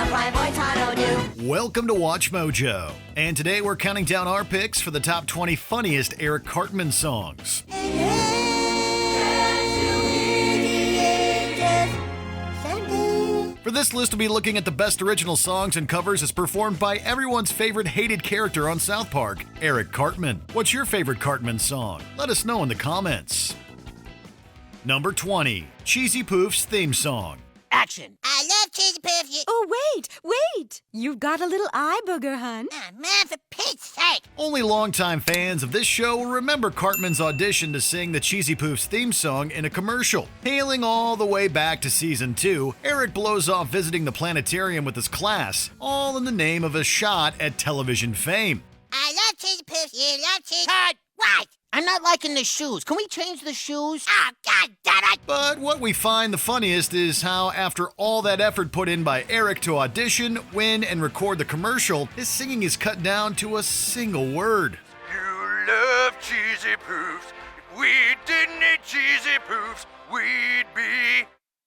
what Brian Boitano do. Welcome to Watch Mojo, and today we're counting down our picks for the top 20 funniest Eric Cartman songs. For this list, we'll be looking at the best original songs and covers as performed by everyone's favorite hated character on South Park, Eric Cartman. What's your favorite Cartman song? Let us know in the comments. Number 20, Cheesy Poof's theme song. Action. I love Cheesy Poof. Oh, wait! You've got a little eye booger, hun. Ah, man, for Pete's sake. Only longtime fans of this show will remember Cartman's audition to sing the Cheesy Poof's theme song in a commercial. Hailing all the way back to season 2, Eric blows off visiting the planetarium with his class, all in the name of a shot at television fame. I love Cheesy Poof. You love Cheesy. Cut. What? I'm not liking the shoes. Can we change the shoes? Oh, God damn it. But what we find the funniest is how, after all that effort put in by Eric to audition, win, and record the commercial, his singing is cut down to a single word. You love cheesy poofs. If we didn't eat cheesy poofs, we'd be...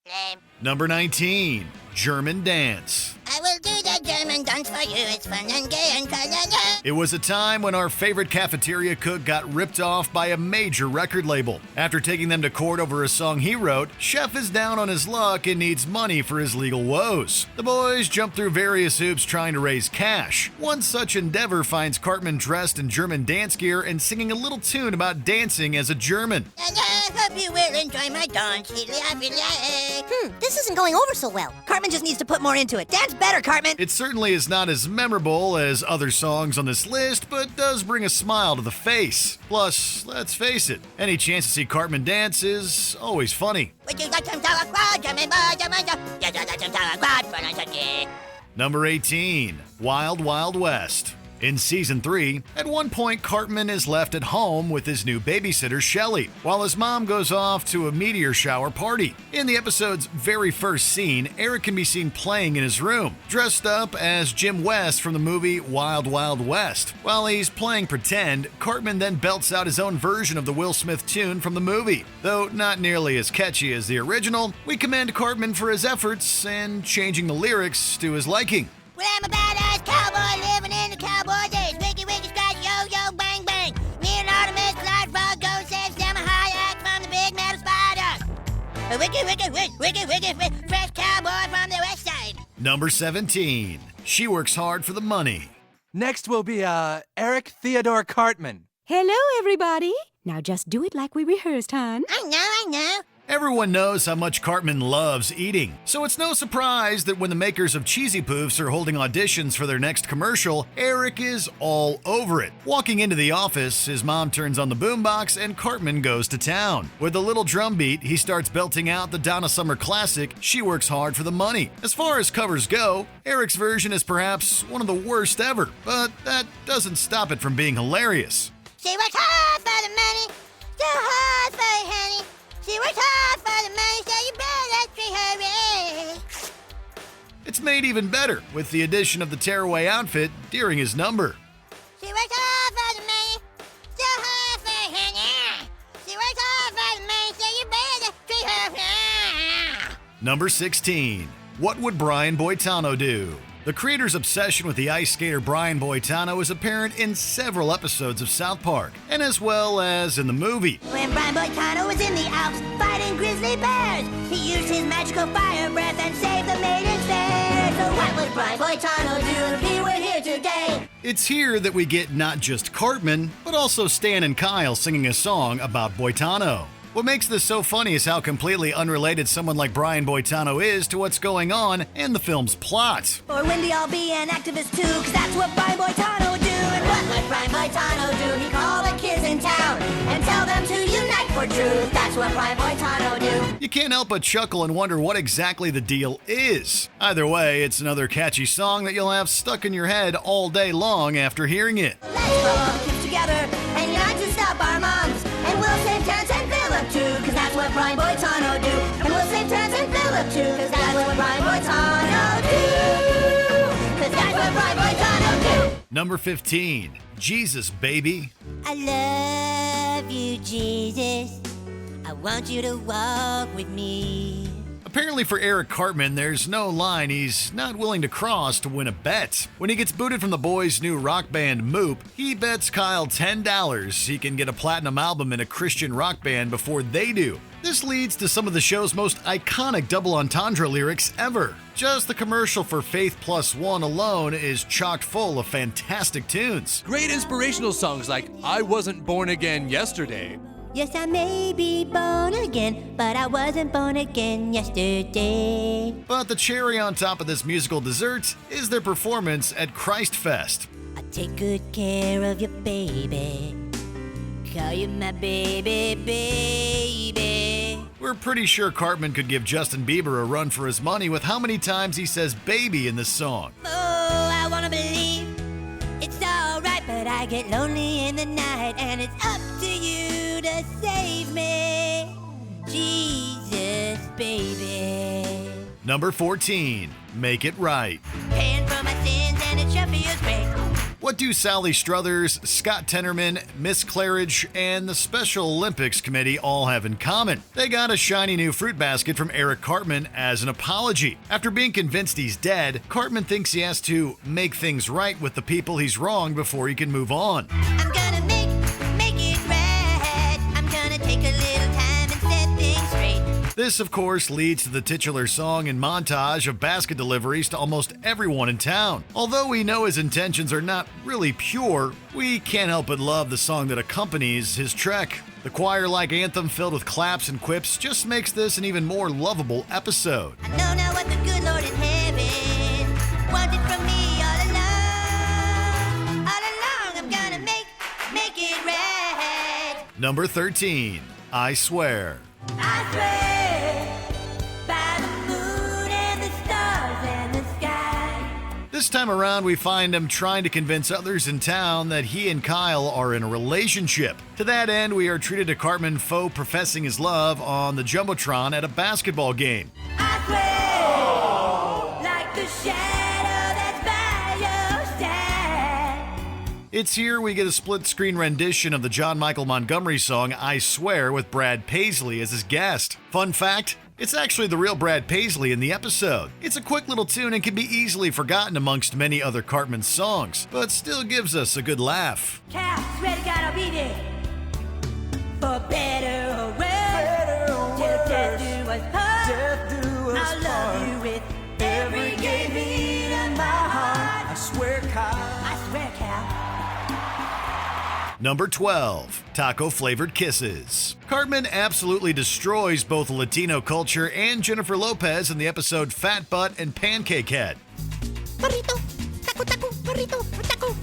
Lame. Number 19, German Dance. I will do the German dance for you. It's fun and gay and colorful. It was a time when our favorite cafeteria cook got ripped off by a major record label. After taking them to court over a song he wrote, Chef is down on his luck and needs money for his legal woes. The boys jump through various hoops trying to raise cash. One such endeavor finds Cartman dressed in German dance gear and singing a little tune about dancing as a German. And I hope you will enjoy my dance. This isn't going over so well. Cartman just needs to put more into it. Dance better, Cartman. It certainly is not as memorable as other songs on this list, but does bring a smile to the face. Plus, let's face it, any chance to see Cartman dance is always funny. Would you like some sauerkraut, German boy, German boy? Yes, I'd like some sauerkraut for lunch. Number 18, Wild Wild West. In season 3, at one point Cartman is left at home with his new babysitter Shelley, while his mom goes off to a meteor shower party. In the episode's very first scene, Eric can be seen playing in his room, dressed up as Jim West from the movie Wild Wild West. While he's playing pretend, Cartman then belts out his own version of the Will Smith tune from the movie. Though not nearly as catchy as the original, we commend Cartman for his efforts and changing the lyrics to his liking. Well, I'm a badass cowboy living in the cowboy days. Wiggy, wiggy, scratch, yo, yo, bang, bang. Me and Artemis, Clyde, Frog, Go, Sam, Stammer, high act from the big metal spider. A wiggy, wiggy, wiggy, wiggy, wiggy, fresh cowboy from the west side. Number 17, She Works Hard for the Money. Next will be, Eric Theodore Cartman. Hello, everybody. Now just do it like we rehearsed, hun. I know. Everyone knows how much Cartman loves eating, so it's no surprise that when the makers of Cheesy Poofs are holding auditions for their next commercial, Eric is all over it. Walking into the office, his mom turns on the boombox and Cartman goes to town. With a little drum beat, he starts belting out the Donna Summer classic, She Works Hard for the Money. As far as covers go, Eric's version is perhaps one of the worst ever, but that doesn't stop it from being hilarious. She works hard for the money, so hard for the honey. She works hard for the money, so you better treat her right. It's made even better with the addition of the tearaway outfit during his number. She works hard for the money, so hard for the honey. She works hard for the money, so you better treat her right. Number 16, What Would Brian Boitano Do? The creator's obsession with the ice skater Brian Boitano is apparent in several episodes of South Park, and as well as in the movie. When Brian Boitano was in the Alps fighting grizzly bears, he used his magical fire breath and saved the maidens there. So what would Brian Boitano do if he were here today? It's here that we get not just Cartman, but also Stan and Kyle singing a song about Boitano. What makes this so funny is how completely unrelated someone like Brian Boitano is to what's going on and the film's plot. Or Wendy, I'll be an activist too, cause that's what Brian Boitano would do. And what would Brian Boitano do? He'd call the kids in town and tell them to unite for truth. That's what Brian Boitano do. You can't help but chuckle and wonder what exactly the deal is. Either way, it's another catchy song that you'll have stuck in your head all day long after hearing it. Let's all keep together and unite to stop our moms. And we'll save Terrence and Phillip too, cause that's what Brian Boitano do. And we'll save Terrence and Phillip too, cause that's what Brian Boitano do. Cause that's what Brian Boitano do. Number 15, Jesus Baby. I love you, Jesus. I want you to walk with me. Apparently for Eric Cartman, there's no line he's not willing to cross to win a bet. When he gets booted from the boys' new rock band Moop, he bets Kyle $10 he can get a platinum album in a Christian rock band before they do. This leads to some of the show's most iconic double entendre lyrics ever. Just the commercial for Faith Plus One alone is chock full of fantastic tunes. Great inspirational songs like I Wasn't Born Again Yesterday. Yes, I may be born again, but I wasn't born again yesterday. But the cherry on top of this musical dessert is their performance at Christ Fest. I take good care of you, baby. Call you my baby, baby. We're pretty sure Cartman could give Justin Bieber a run for his money with how many times he says baby in this song. Oh, I wanna believe it's alright, but I get lonely in the night, and it's up to you to save me, Jesus, baby. Number 14, Make It Right. Paying for my sins, and it sure feels great. What do Sally Struthers, Scott Tenorman, Miss Claridge, and the Special Olympics Committee all have in common? They got a shiny new fruit basket from Eric Cartman as an apology. After being convinced he's dead, Cartman thinks he has to make things right with the people he's wronged before he can move on. I'm gonna make it right. I'm gonna take a little time and set things straight. This, of course, leads to the titular song and montage of basket deliveries to almost everyone in town. Although we know his intentions are not really pure, we can't help but love the song that accompanies his trek. The choir-like anthem filled with claps and quips just makes this an even more lovable episode. I know now what the good Lord in heaven wanted from me all along. All along, I'm gonna make it right. Number 13, I Swear. I swear by the moon and the stars and the sky. This time around, we find him trying to convince others in town that he and Kyle are in a relationship. To that end, we are treated to Cartman faux professing his love on the Jumbotron at a basketball game. I swear like the shadow that's by your side. It's here we get a split-screen rendition of the John Michael Montgomery song I Swear with Brad Paisley as his guest. Fun fact, it's actually the real Brad Paisley in the episode. It's a quick little tune and can be easily forgotten amongst many other Cartman songs, but still gives us a good laugh. Cal, swear to God I'll be there. For better or worse, till death do us part. I'll love you with every gay beat of my heart. I swear, Kyle. I swear, Cal. Number 12, Taco-Flavored Kisses. Cartman absolutely destroys both Latino culture and Jennifer Lopez in the episode Fat Butt and Pancake Head. Burrito, taco, taco, burrito, taco.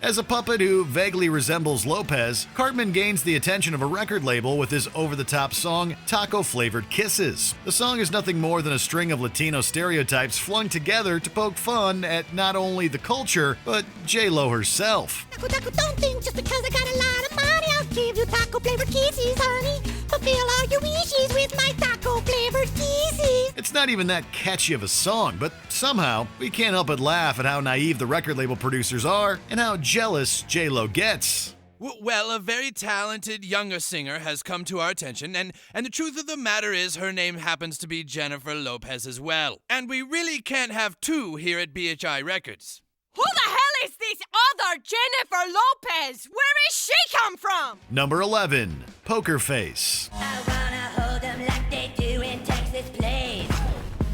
As a puppet who vaguely resembles Lopez, Cartman gains the attention of a record label with his over-the-top song, Taco-Flavored Kisses. The song is nothing more than a string of Latino stereotypes flung together to poke fun at not only the culture, but J-Lo herself. Taco, taco, don't think just because I got a lot of money, I'll give you taco-flavored kisses, honey. Fulfill all your wishes with my taco-flavored kisses. It's not even that catchy of a song, but somehow we can't help but laugh at how naive the record label producers are and how jealous J-Lo gets. Well, a very talented younger singer has come to our attention, and the truth of the matter is her name happens to be Jennifer Lopez as well. And we really can't have two here at BHI Records. Who the hell is this other Jennifer Lopez? Where is she come from? Number 11, Poker Face. I wanna hold them like they do in Texas plays.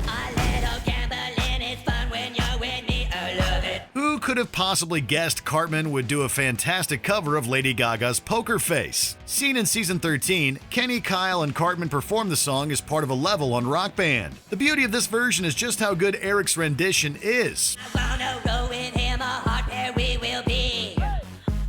A little gambling is fun when you're with me, I love it. Who could have possibly guessed Cartman would do a fantastic cover of Lady Gaga's Poker Face? Seen in season 13, Kenny, Kyle, and Cartman perform the song as part of a level on Rock Band. The beauty of this version is just how good Eric's rendition is. I wanna roll with him, a heart where we will be.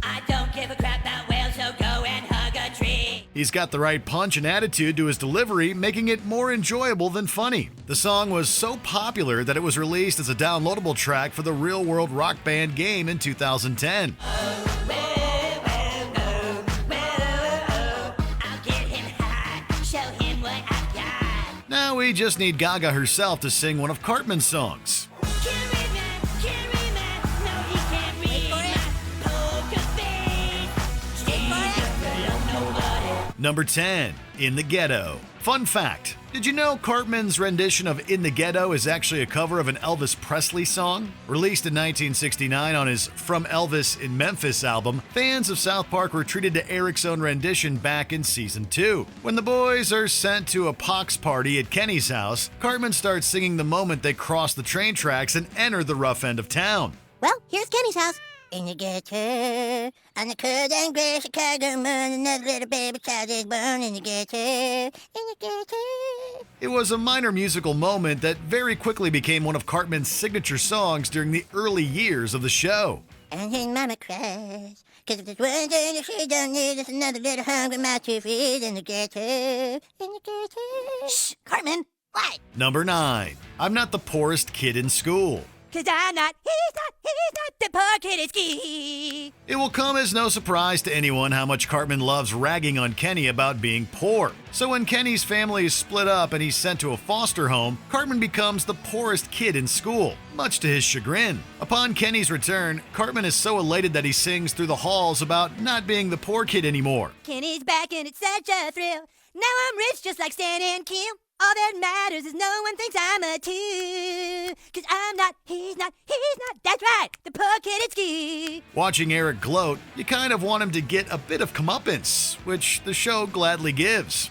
I don't give a crap about whales, so go and hug a tree. He's got the right punch and attitude to his delivery, making it more enjoyable than funny. The song was so popular that it was released as a downloadable track for the Real World Rock Band game in 2010. I'll get him high, show him what I've got. Now we just need Gaga herself to sing one of Cartman's songs. Can't read my, no he can't read my poker face. She just don't know what it Number 10, In the Ghetto. Fun fact, did you know Cartman's rendition of In the Ghetto is actually a cover of an Elvis Presley song? Released in 1969 on his From Elvis in Memphis album, fans of South Park were treated to Eric's own rendition back in Season 2. When the boys are sent to a pox party at Kenny's house, Cartman starts singing the moment they cross the train tracks and enter the rough end of town. Well, here's Kenny's house. In the ghetto, on the cold and gray Chicago moon, another little baby child is born in the ghetto, in the ghetto. It was a minor musical moment that very quickly became one of Cartman's signature songs during the early years of the show. And his mama cries, 'cause if there's one thing that she don't need, it's another little hungry mouth to feed in the ghetto, in the ghetto. Shh, Cartman. What? Number 9, I'm Not the Poorest Kid in School. 'Cause I'm not, he's not the poor kid at ski. It will come as no surprise to anyone how much Cartman loves ragging on Kenny about being poor. So when Kenny's family is split up and he's sent to a foster home, Cartman becomes the poorest kid in school, much to his chagrin. Upon Kenny's return, Cartman is so elated that he sings through the halls about not being the poor kid anymore. Kenny's back and it's such a thrill. Now I'm rich just like Stan and Kim. All that matters is no one thinks I'm a two. 'Cause I'm not, he's not, that's right, the poor kid at ski. Watching Eric gloat, you kind of want him to get a bit of comeuppance, which the show gladly gives.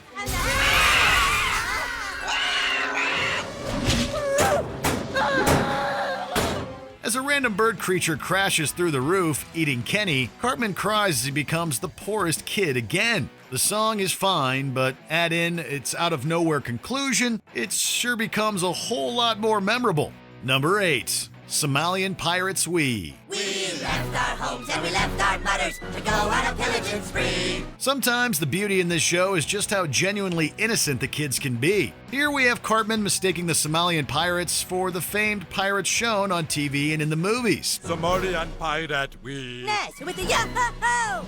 As a random bird creature crashes through the roof, eating Kenny, Cartman cries as he becomes the poorest kid again. The song is fine, but add in its out-of-nowhere conclusion, it sure becomes a whole lot more memorable. Number 8, Somalian Pirates We. We left our homes and we left our mothers to go on a pillaging spree. Sometimes the beauty in this show is just how genuinely innocent the kids can be. Here we have Cartman mistaking the Somalian pirates for the famed pirates shown on TV and in the movies. Somalian Pirate We. Nice, with the yo-ho-ho,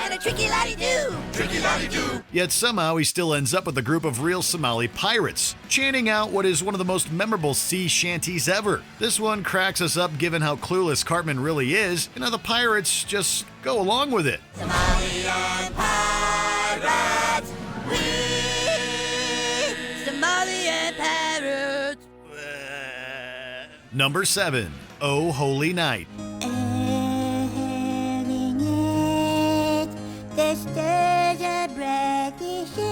and a tricky lottie-doo. Yet somehow he still ends up with a group of real Somali pirates, chanting out what is one of the most memorable sea shanties ever. This one cracks us up given how clueless Cartman really is, and how the pirates just go along with it. Somalian Pirates We. Somalian Pirates. Number 7, Oh Holy Night. The stars are brightly shining.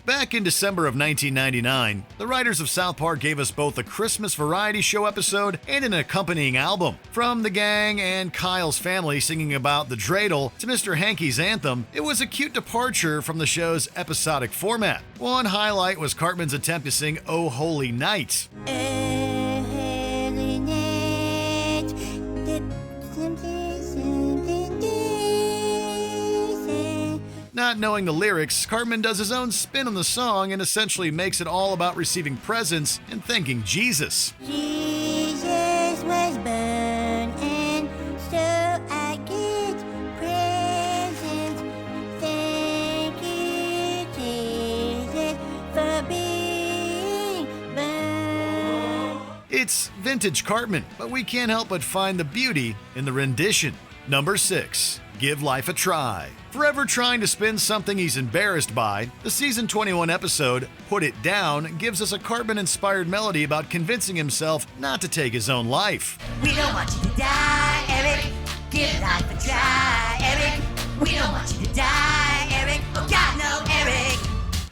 Back in December of 1999, the writers of South Park gave us both a Christmas variety show episode and an accompanying album. From the gang and Kyle's family singing about the dreidel to Mr. Hanky's anthem, it was a cute departure from the show's episodic format. One highlight was Cartman's attempt to sing Oh Holy Night. Holy night, Not knowing the lyrics, Cartman does his own spin on the song and essentially makes it all about receiving presents and thanking Jesus. Jesus was born, and so I get presents. Thank you, Jesus, for being born. It's vintage Cartman, but we can't help but find the beauty in the rendition. Number 6, Give Life a Try. Forever trying to spin something he's embarrassed by, the season 21 episode, Put It Down, gives us a Cartman-inspired melody about convincing himself not to take his own life. We don't want you to die, Eric. Give life a try, Eric. We don't want you to die, Eric. Oh God, no, Eric.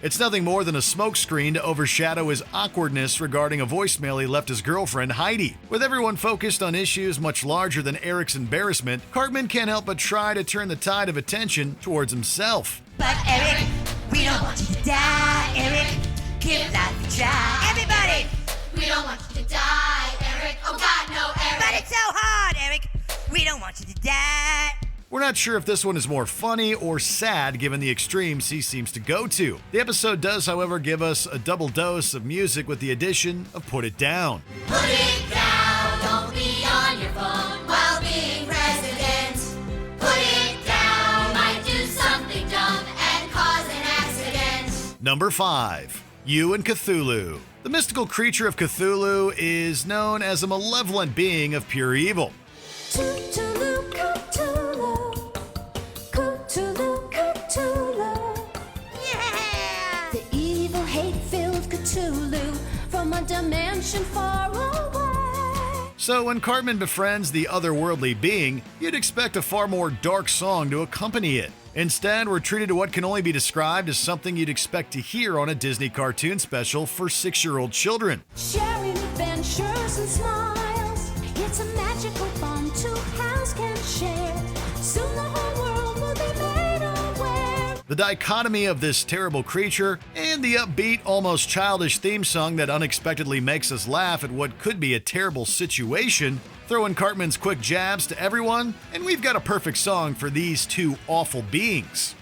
It's nothing more than a smokescreen to overshadow his awkwardness regarding a voicemail he left his girlfriend Heidi. With everyone focused on issues much larger than Eric's embarrassment, Cartman can't help but try to turn the tide of attention towards himself. But Eric, we don't want you to die, Eric. Give life a try. Everybody! We don't want you to die, Eric. Oh God, no, Eric. But it's so hard, Eric. We don't want you to die. We're not sure if this one is more funny or sad given the extremes he seems to go to. The episode does, however, give us a double dose of music with the addition of Put It Down. Put it down, don't be on your phone while being president. Put it down, might do something dumb and cause an accident. Number 5, You and Cthulhu. The mystical creature of Cthulhu is known as a malevolent being of pure evil. Cthulhu, Cthulhu, Cthulhu. a mansion far away. So when Cartman befriends the otherworldly being, you'd expect a far more dark song to accompany it. Instead, we're treated to what can only be described as something you'd expect to hear on a Disney cartoon special for 6-year-old children. Sharing adventures and smiles, it's a magical bond two hands can share. Soon the whole world will be made aware. The dichotomy of this terrible creature and the upbeat, almost childish theme song that unexpectedly makes us laugh at what could be a terrible situation, throw in Cartman's quick jabs to everyone, and we've got a perfect song for these two awful beings.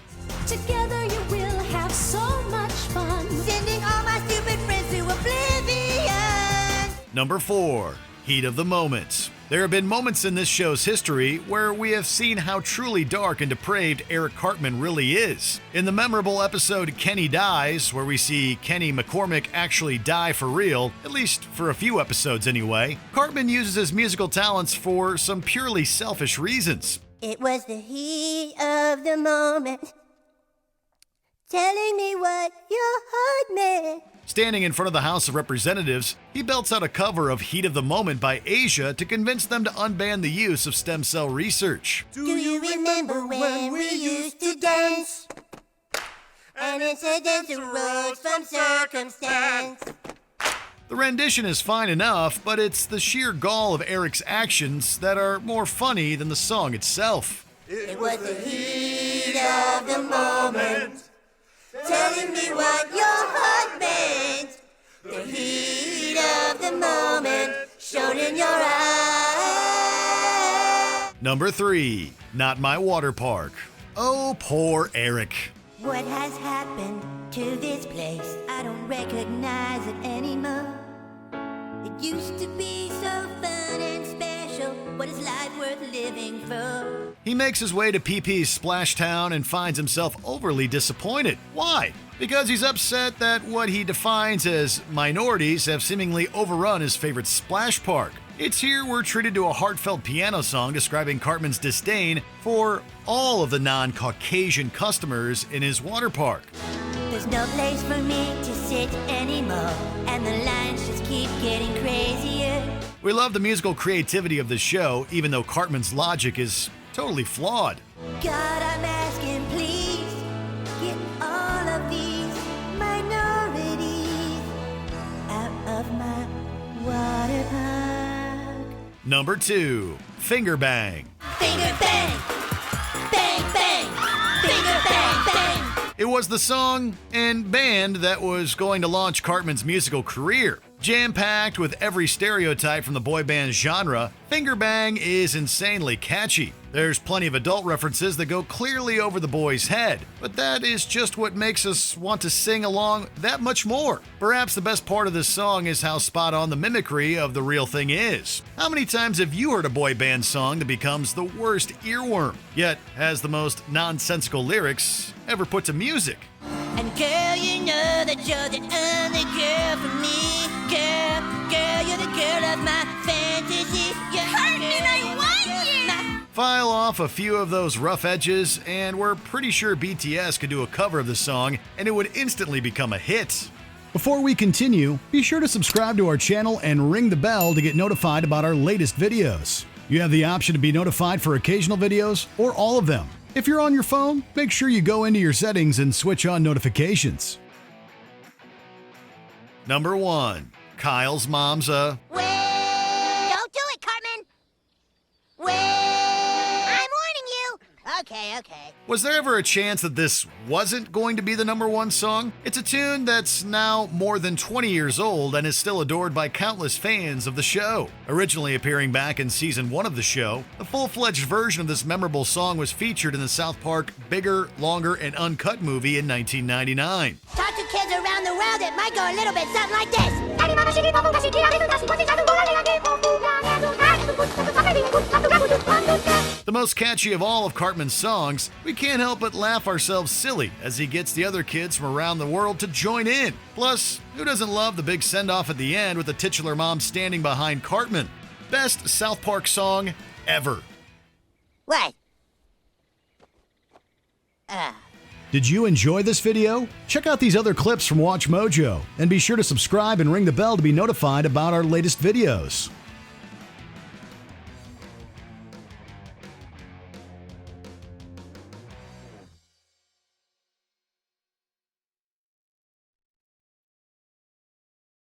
Together you will have so much fun. Sending all my stupid friends to oblivion. Number 4. Heat of the Moment. There have been moments in this show's history where we have seen how truly dark and depraved Eric Cartman really is. In the memorable episode Kenny Dies, where we see Kenny McCormick actually die for real, at least for a few episodes anyway, Cartman uses his musical talents for some purely selfish reasons. It was the heat of the moment, telling me what your heart meant. Standing in front of the House of Representatives, he belts out a cover of Heat of the Moment by Asia to convince them to unban the use of stem cell research. Do you remember when we used to dance? And incidents arose from circumstance. The rendition is fine enough, but it's the sheer gall of Eric's actions that are more funny than the song itself. It was the heat of the moment, telling me what your heart meant. The heat of the moment shone in your eyes. Number 3. Not My Waterpark. Oh, poor Eric. What has happened to this place? I don't recognize it anymore. It used to be so fun and special. What is life worth living for? He makes his way to PP's Splash Town and finds himself overly disappointed. Why? Because he's upset that what he defines as minorities have seemingly overrun his favorite splash park. It's here we're treated to a heartfelt piano song describing Cartman's disdain for all of the non-Caucasian customers in his water park. There's no place for me to sit anymore, and the lines just keep getting crazier. We love the musical creativity of this show, even though Cartman's logic is totally flawed. God, I'm asking, please, get all of these minorities out of my water park. Number 2. Finger Bang. Finger bang, bang, bang, finger bang, bang. It was the song and band that was going to launch Cartman's musical career. Jam-packed with every stereotype from the boy band genre, Finger Bang is insanely catchy. There's plenty of adult references that go clearly over the boy's head, but that is just what makes us want to sing along that much more. Perhaps the best part of this song is how spot on the mimicry of the real thing is. How many times have you heard a boy band song that becomes the worst earworm, yet has the most nonsensical lyrics ever put to music? And girl, you know that you're the only girl for me. Girl, you're the girl of my fantasy. Cartman, I want you! File off a few of those rough edges, and we're pretty sure BTS could do a cover of the song, and it would instantly become a hit. Before we continue, be sure to subscribe to our channel and ring the bell to get notified about our latest videos. You have the option to be notified for occasional videos or all of them. If you're on your phone, make sure you go into your settings and switch on notifications. Number 1. Kyle's mom's a... Well, don't do it, Cartman. Well, I'm warning you. Okay. Was there ever a chance that this wasn't going to be the number 1 song? It's a tune that's now more than 20 years old and is still adored by countless fans of the show. Originally appearing back in season 1 of the show, the full-fledged version of this memorable song was featured in the South Park Bigger, Longer, and Uncut movie in 1999. Talk to kids around the world, it might go a little bit something like this. The most catchy of all of Cartman's songs, we can't help but laugh ourselves silly as he gets the other kids from around the world to join in. Plus, who doesn't love the big send-off at the end with the titular mom standing behind Cartman? Best South Park song ever. What? Did you enjoy this video? Check out these other clips from WatchMojo and be sure to subscribe and ring the bell to be notified about our latest videos.